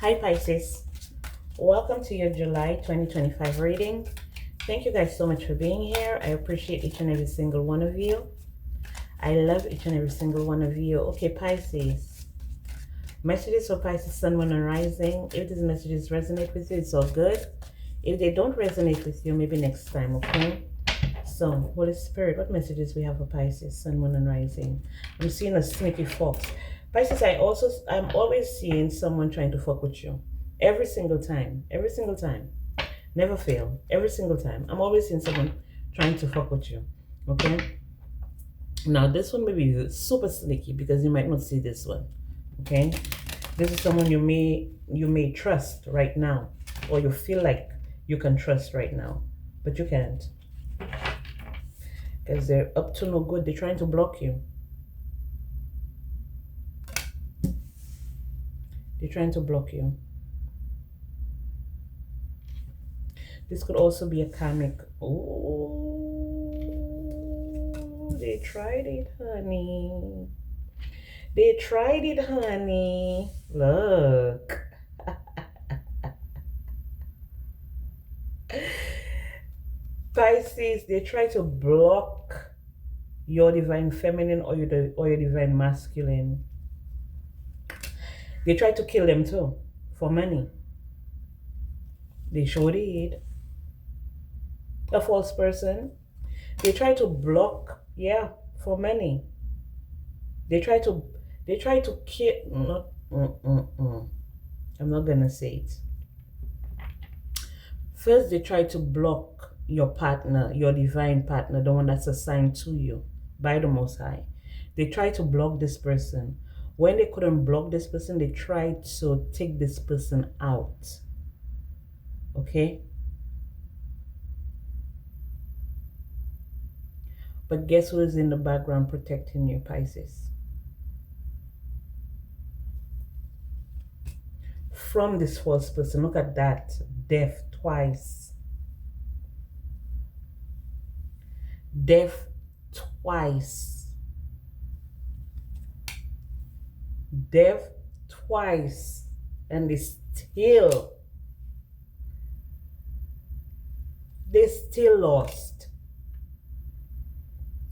Hi Pisces, welcome to your July 2025 reading. Thank you guys so much for being here. I appreciate each and every single one of you. I love each and every single one of you. Okay, Pisces. Messages for Pisces, Sun, Moon, and Rising. If these messages resonate with you, it's all good. If they don't resonate with you, maybe next time, okay? So, Holy Spirit, what messages we have for Pisces, Sun, Moon, and Rising? I'm seeing a sneaky fox. Pisces, I'm always seeing someone trying to fuck with you. Every single time. Every single time. Never fail. Every single time. I'm always seeing someone trying to fuck with you. Okay? Now, this one may be super sneaky because you might not see this one. Okay? This is someone you may trust right now, or you feel like you can trust right now, but you can't. Because they're up to no good. They're trying to block you. They're trying to block you. This could also be a karmic. Oh, they tried it, honey. They tried it, honey. Look. Pisces, they try to block your divine feminine or your divine masculine. They try to kill them too for money. They sure did. A false person. They try to block, yeah, for money. They try to kill. I'm not gonna say it. First, they try to block your partner, your divine partner, the one that's assigned to you by the Most High. They try to block this person. When they couldn't block this person, they tried to take this person out. Okay? But guess who is in the background protecting you, Pisces? From this false person. Look at that. Death twice. Death twice. Death twice. And they still lost.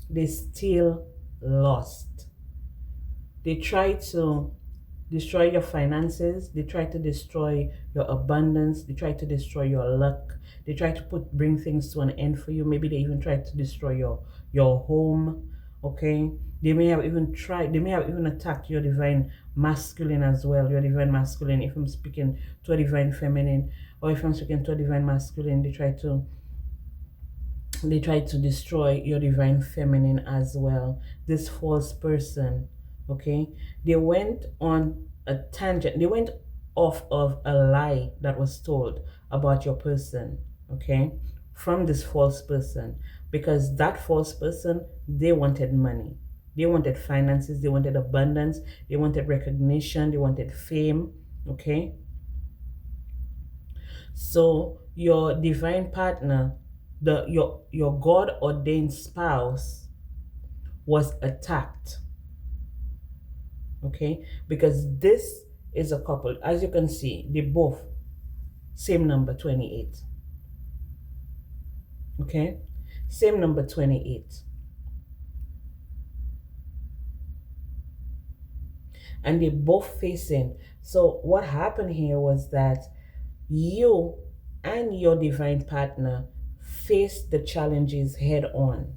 They still lost. They tried to destroy your finances. They try to destroy your abundance. They try to destroy your luck. They try to bring things to an end for you. Maybe they even tried to destroy your home. Okay? They may have even attacked your divine masculine as well. Your divine masculine, if I'm speaking to a divine feminine, or if I'm speaking to a divine masculine, they try to destroy your divine feminine as well. This false person, okay, they went on a tangent. They went off of a lie that was told about your person, okay, from this false person, because that false person, they wanted money, they wanted finances, they wanted abundance, they wanted recognition, they wanted fame. Okay, so your divine partner, your God ordained spouse, was attacked. Okay, because this is a couple. As you can see, they both same number 28. Okay, same number 28. And they both facing. So what happened here was that you and your divine partner faced the challenges head on.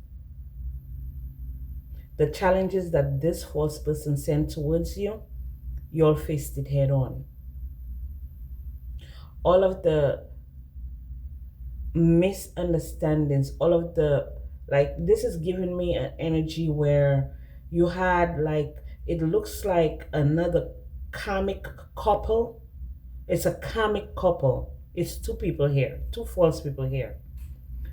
The challenges that this false person sent towards you, you all faced it head on. All of the misunderstandings, all of the, like, this is giving me an energy where you had, like, it looks like another karmic couple. It's a karmic couple. It's two people here, two false people here,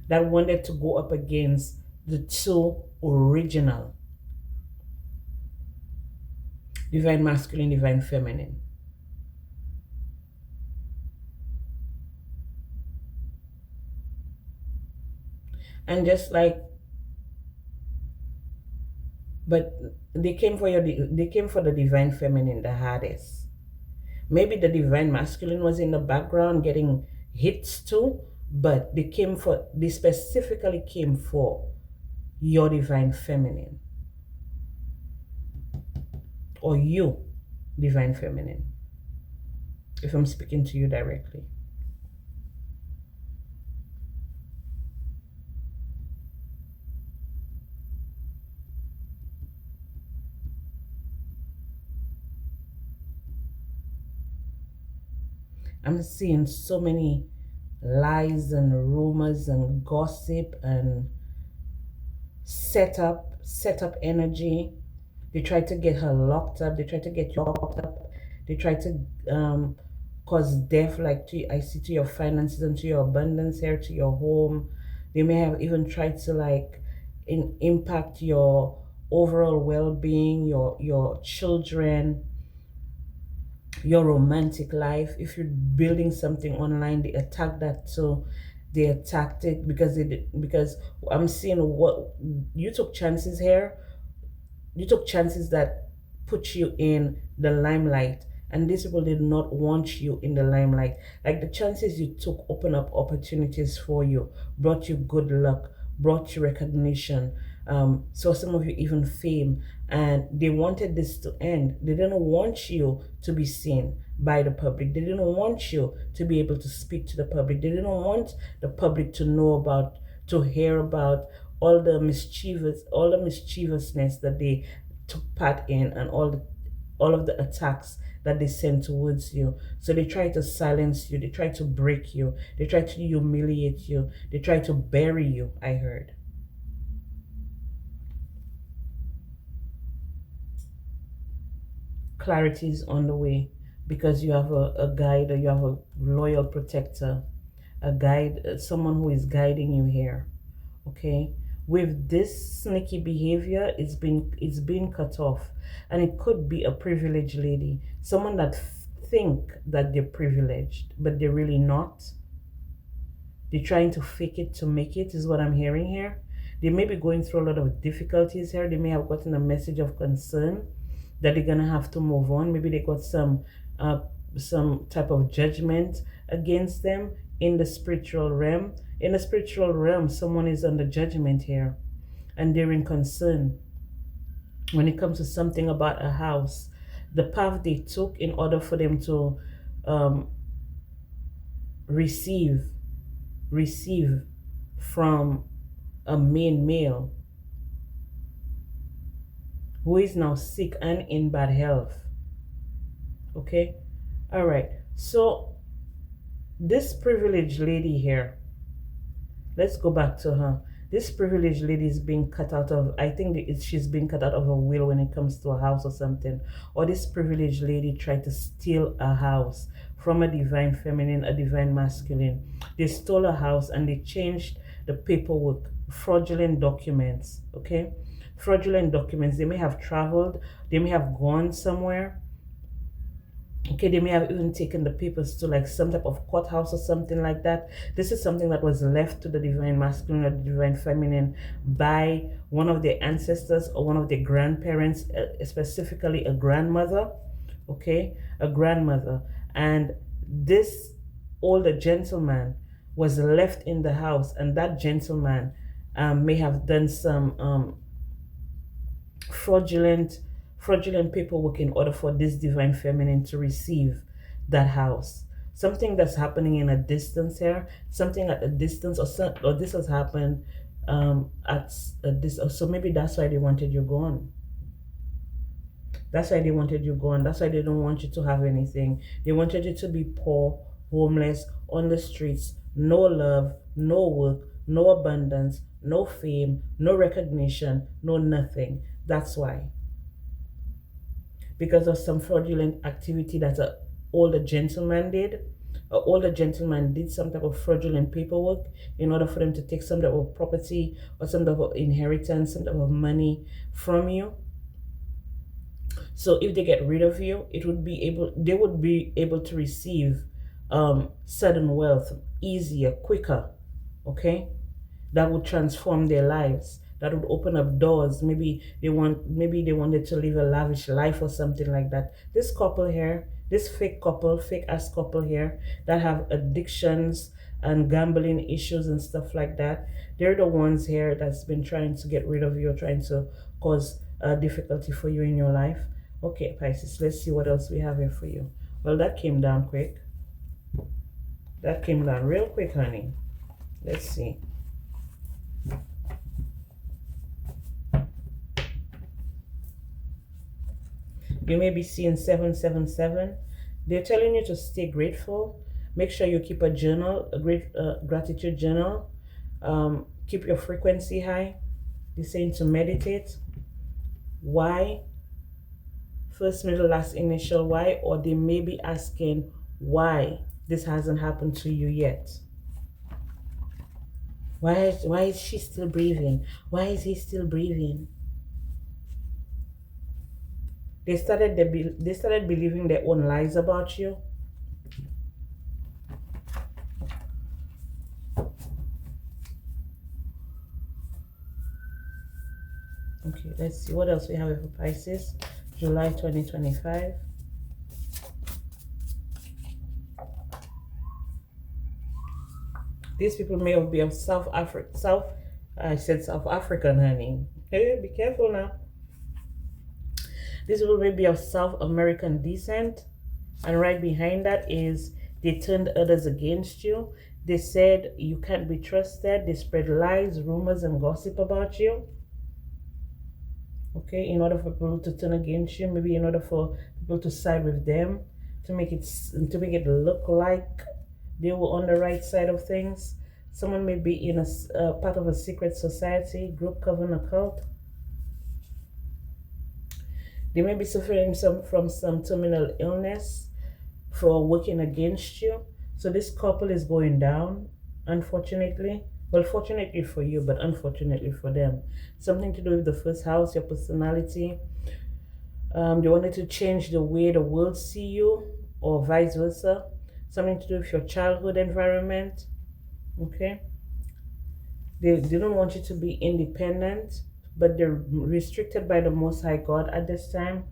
that wanted to go up against the two original divine masculine, divine feminine. And just like, but they came for the divine feminine the hardest. Maybe the divine masculine was in the background getting hits too, but they specifically came for your divine feminine, or you, divine feminine, if I'm speaking to you directly. I'm seeing so many lies and rumors and gossip and setup energy. They try to get her locked up. They try to get you locked up. They try to cause death, like I see, to your finances and to your abundance here, to your home. They may have even tried to like impact your overall well-being, your children, your romantic life. If you're building something online, they attack that too. They attacked it because I'm seeing what you took chances here. You took chances that put you in the limelight, and these people did not want you in the limelight. Like the chances you took open up opportunities for you, brought you good luck, brought you recognition, so some of you even fame, and they wanted this to end. They didn't want you to be seen by the public. They didn't want you to be able to speak to the public. They didn't want the public to know about, to hear about all the mischievousness that they took part in, and all of the attacks that they sent towards you. So they try to silence you, they try to break you, they try to humiliate you, they try to bury you, I heard. Clarity is on the way, because you have a guide, or you have a loyal protector, a guide, someone who is guiding you here. Okay, with this sneaky behavior, it's been cut off, and it could be a privileged lady, someone that think that they're privileged but they're really not. They're trying to fake it to make it, is what I'm hearing here. They may be going through a lot of difficulties here. They may have gotten a message of concern that they're gonna have to move on. Maybe they got some type of judgment against them in the spiritual realm. In the spiritual realm, someone is under judgment here, and they're in concern when it comes to something about a house. The path they took in order for them to um, receive from a main male who is now sick and in bad health. Okay, all right. So this privileged lady here, let's go back to her. This privileged lady is being cut out of, I think she's being cut out of a will when it comes to a house or something. Or this privileged lady tried to steal a house from a divine feminine, a divine masculine. They stole a house and they changed the paperwork, fraudulent documents, okay? Fraudulent documents. They may have traveled, they may have gone somewhere. Okay, they may have even taken the papers to like some type of courthouse or something like that. This is something that was left to the divine masculine or the divine feminine by one of their ancestors or one of their grandparents, specifically a grandmother. Okay, a grandmother. And this older gentleman was left in the house, and that gentleman may have done some fraudulent paperwork in order for this divine feminine to receive that house. Something that's happening in a distance here, something at a distance, or this has happened at a distance. So maybe that's why they wanted you gone. That's why they wanted you gone. That's why they don't want you to have anything. They wanted you to be poor, homeless, on the streets, no love, no work, no abundance, no fame, no recognition, no nothing. That's why. Because of some fraudulent activity that an older gentleman did. An older gentleman did some type of fraudulent paperwork in order for them to take some type of property or some type of inheritance, some type of money from you. So if they get rid of you, they would be able to receive sudden wealth easier, quicker. Okay, that would transform their lives, that would open up doors. Maybe they wanted to live a lavish life or something like that. This couple here, This fake couple, fake ass couple here that have addictions and gambling issues and stuff like that, they're the ones here that's been trying to get rid of you, or trying to cause difficulty for you in your life. Okay, Pisces, let's see what else we have here for you. Well, that came down quick. That came down real quick, honey. Let's see. You may be seeing 777. They're telling you to stay grateful. Make sure you keep a journal, a great gratitude journal. Keep your frequency high. They're saying to meditate. Why? First, middle, last, initial, why? Or they may be asking why this hasn't happened to you yet. Why is she still breathing? Why is he still breathing? They started believing their own lies about you. Okay, let's see what else we have for Pisces. July 2025. These people may be of South African, honey. Hey, be careful now. These people may be of South American descent. And right behind that is they turned others against you. They said you can't be trusted. They spread lies, rumors, and gossip about you. Okay, in order for people to turn against you, maybe in order for people to side with them, to make it look like they were on the right side of things. Someone may be in a part of a secret society, group, coven, occult. They may be suffering from some terminal illness for working against you. So this couple is going down, unfortunately. Well, fortunately for you, but unfortunately for them. Something to do with the first house, your personality. They wanted to change the way the world see you, or vice versa. Something to do with your childhood environment. Okay? They don't want you to be independent, but they're restricted by the Most High God at this time.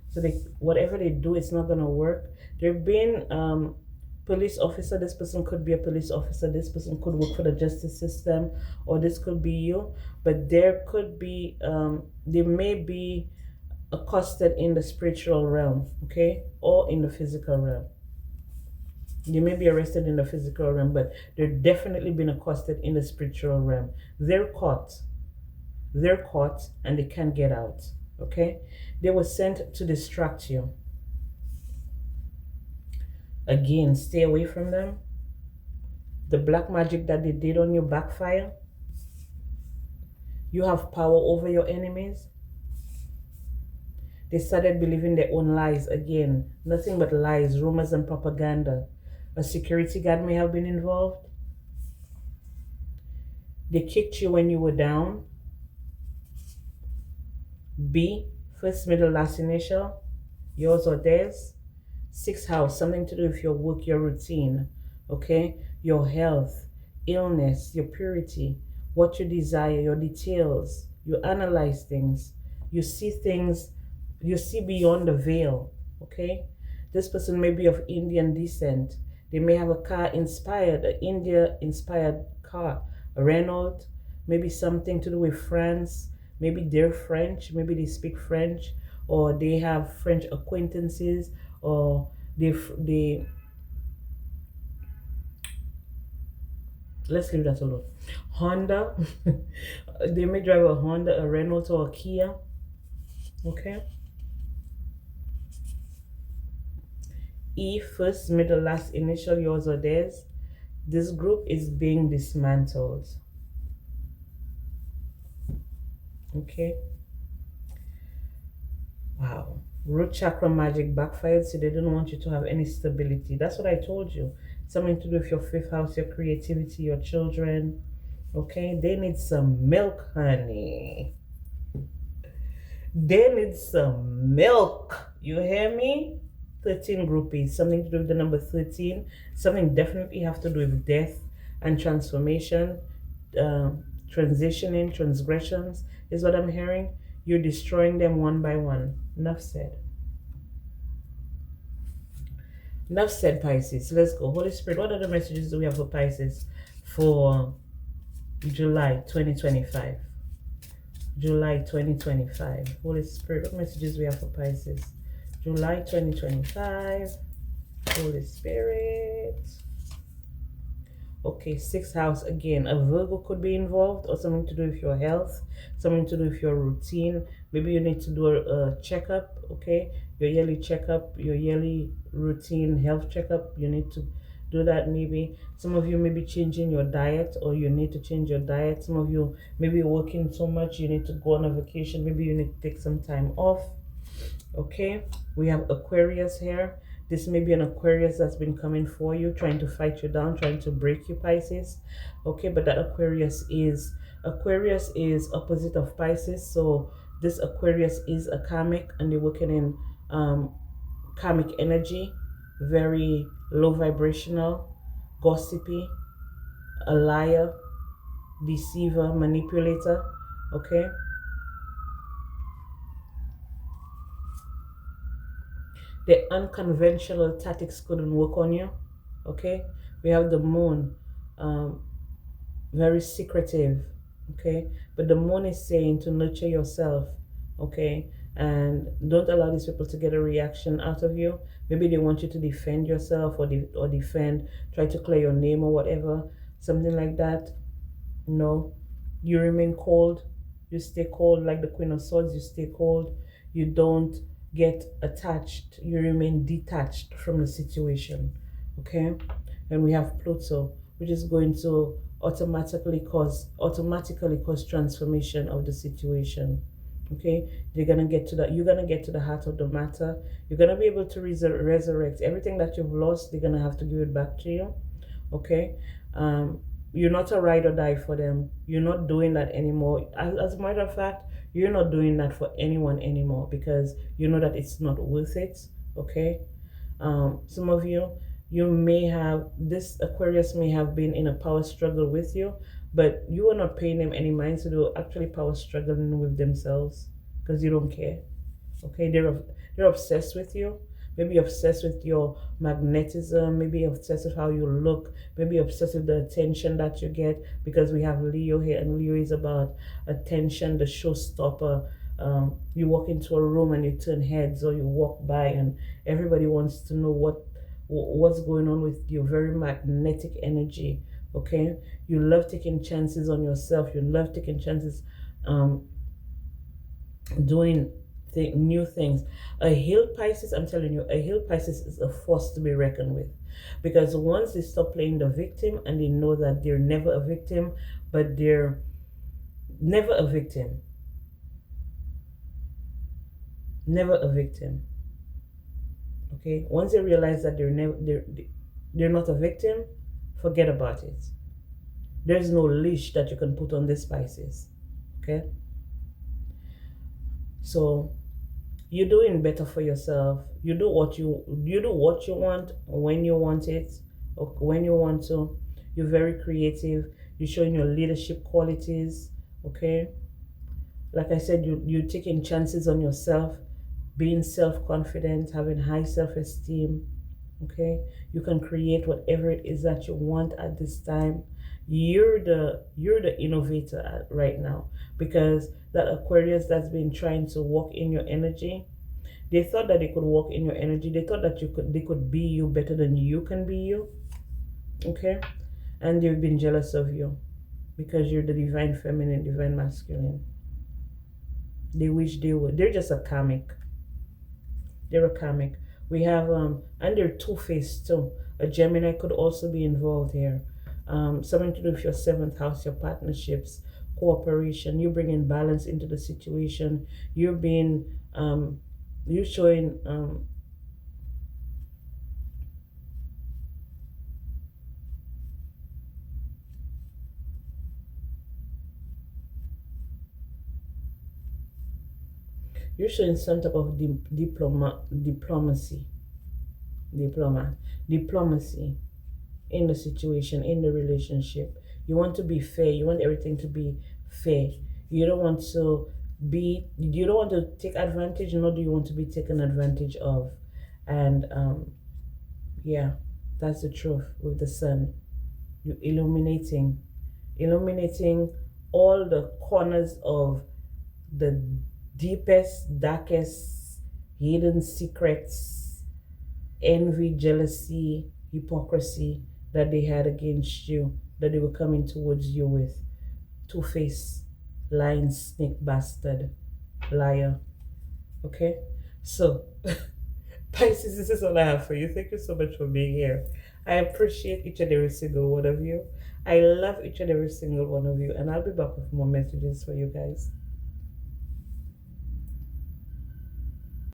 So whatever they do, it's not going to work. They're being police officer. This person could be a police officer. This person could work for the justice system, or this could be you. But there could be, they may be accosted in the spiritual realm, okay, or in the physical realm. They may be arrested in the physical realm, but they're definitely been accosted in the spiritual realm. They're caught, and they can't get out, okay? They were sent to distract you. Again, stay away from them. The black magic that they did on you backfire. You have power over your enemies. They started believing their own lies again. Nothing but lies, rumors, and propaganda. A security guard may have been involved. They kicked you when you were down. B, first, middle, last, initial, yours or theirs. Sixth house, something to do with your work, your routine, okay? Your health, illness, your purity, what you desire, your details. You analyze things. You see things, you see beyond the veil, okay? This person may be of Indian descent. They may have a car inspired, an India-inspired car, a Renault, maybe something to do with France. Maybe they're French, maybe they speak French, or they have French acquaintances, or they let's leave that alone. Honda, they may drive a Honda, a Renault, or a Kia, okay? E, first, middle, last, initial, yours or theirs. This group is being dismantled, okay? Wow. Root chakra magic backfired, so they don't want you to have any stability. That's what I told you. Something to do with your fifth house, your creativity, your children. Okay? They need some milk, honey. They need some milk. You hear me? 13 groupies. Something to do with the number 13. Something definitely have to do with death and transformation. Transitioning, transgressions is what I'm hearing. You're destroying them one by one. Enough said. Enough said, Pisces. Let's go. Holy Spirit, what other messages do we have for Pisces for July 2025? July 2025. Holy Spirit, what messages we have for Pisces? July 2025. Holy Spirit. Okay, sixth house again. A Virgo could be involved, or something to do with your health, something to do with your routine. Maybe you need to do a checkup, okay? Your yearly checkup, your yearly routine health checkup. You need to do that maybe. Some of you may be changing your diet, or you need to change your diet. Some of you maybe working so much, you need to go on a vacation. Maybe you need to take some time off, okay? We have Aquarius here. This may be an Aquarius that's been coming for you, trying to fight you down, trying to break you, Pisces. Okay, but that Aquarius is opposite of Pisces. So this Aquarius is a karmic, and they're working in karmic energy, very low vibrational, gossipy, a liar, deceiver, manipulator. Okay. The unconventional tactics couldn't work on you. Okay. We have the moon, very secretive. Okay. But the moon is saying to nurture yourself. Okay. And don't allow these people to get a reaction out of you. Maybe they want you to defend yourself, or try to clear your name or whatever, something like that. No, you remain cold. You stay cold like the Queen of Swords. You stay cold. You don't get attached. You remain detached from the situation. Okay? And we have Pluto, which is going to automatically cause transformation of the situation. Okay? You're gonna get to that. You're gonna get to the heart of the matter. You're gonna be able to resurrect everything that you've lost. They're gonna have to give it back to you. Okay? You're not a ride or die for them. You're not doing that anymore. As a matter of fact, you're not doing that for anyone anymore, because you know that it's not worth it. Okay. Some of you, this Aquarius may have been in a power struggle with you, but you are not paying them any mind, so they're actually power struggling with themselves because you don't care. Okay, they're obsessed with you. Maybe obsessed with your magnetism, maybe obsessed with how you look, maybe obsessed with the attention that you get, because we have Leo here, and Leo is about attention, the showstopper. You walk into a room and you turn heads, or you walk by and everybody wants to know what's going on with you. Very magnetic energy. Okay, you love taking chances on yourself. You love taking chances, doing new things. A healed Pisces, I'm telling you, a healed Pisces is a force to be reckoned with, because once they stop playing the victim and they know that they're never a victim, but they're never a victim, never a victim. Okay, once they realize that they're not a victim, forget about it. There's no leash that you can put on this Pisces. Okay, so you're doing better for yourself. You do what you want when you want it, or when you want to. You're very creative. You're showing your leadership qualities. Okay, like I said, you're taking chances on yourself, being self-confident, having high self-esteem. Okay, you can create whatever it is that you want at this time. You're the innovator right now, because that Aquarius that's been trying to walk in your energy, they thought that they could walk in your energy. They thought that they could be you better than you can be you. Okay, and they've been jealous of you because you're the divine feminine, divine masculine. They wish they would. They're just a karmic. They're a karmic. We have and they're two-faced too. A Gemini could also be involved here. Something to do with your seventh house, your partnerships, cooperation. You bringing balance into the situation. You're being you're showing you're showing some type of diplomacy in the situation, in the relationship. You want to be fair. You want everything to be fair. You don't want to take advantage, nor do you want to be taken advantage of. And Yeah, that's the truth with the sun. You illuminating all the corners of the deepest, darkest, hidden secrets, envy, jealousy, hypocrisy that they had against you, that they were coming towards you with. Two-faced, lying snake bastard, liar. Okay? So, Pisces, this is all I have for you. Thank you so much for being here. I appreciate each and every single one of you. I love each and every single one of you. And I'll be back with more messages for you guys.